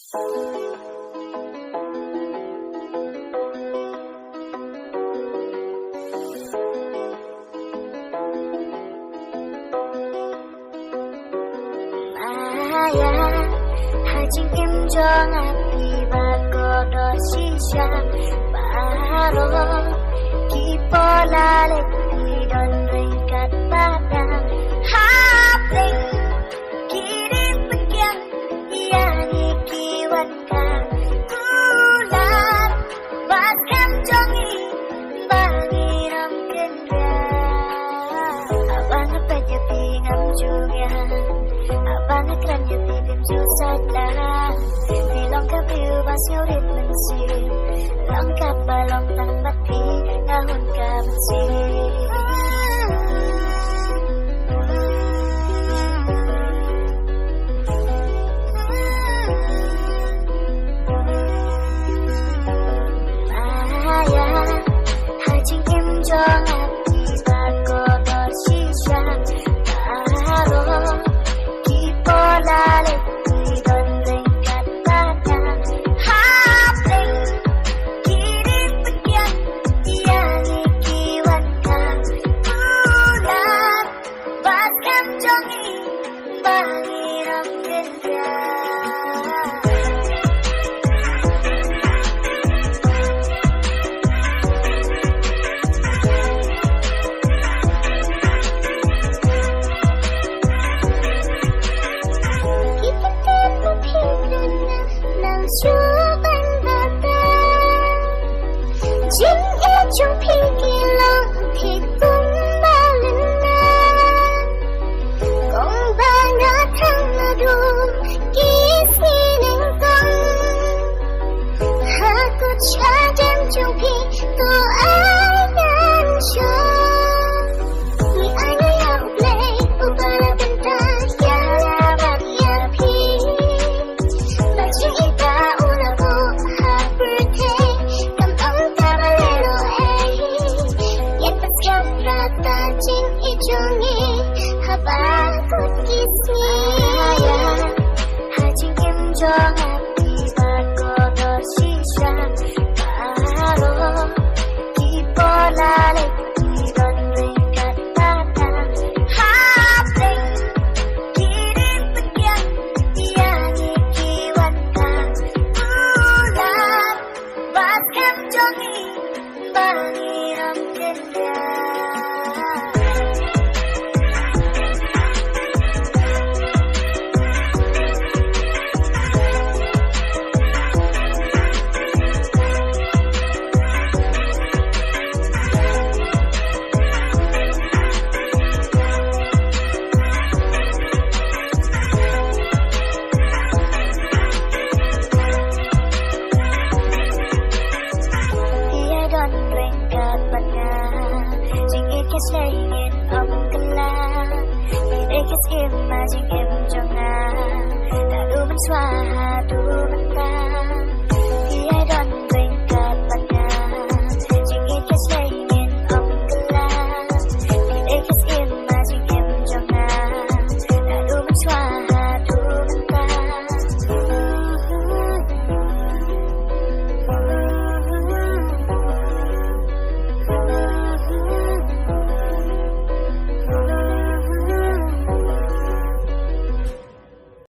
Hajing api bagodo sisa baro kipola leti don ringkat pada hapling kirim pekian yani kiwanka kulat bahkan jongi bangiram kendra abang peja pingam juga abang keranya tim susah Dilongkap ubas nyurit mensir Lengkap balong tambati Tahun kabensir Maya Hajing im jong api bagodo sisa Baro Kipola leti don ringkat pada hapling kirim pekian yani kiwanka kulat bahkan jongi bangiram kendra Chuban bata Jing e chung phi long thì cũng ba lần na Công ba na thăng na du Kì si neng công Ha ku cha dem chung phi To ai nan cho Ni ai na yang play Ubala benta Ya la bak ya phi Bajing ita Jing ijongi habakut kisni Hajing im jong api bagodo sisa Baro kipola leti don ringkat pada hapling kirim pekian yani kiwanka kulat bahkan jongi bangiram kendra Sayangin om kelah Bidai kes im majing im jonga Tadu menswaha du mentah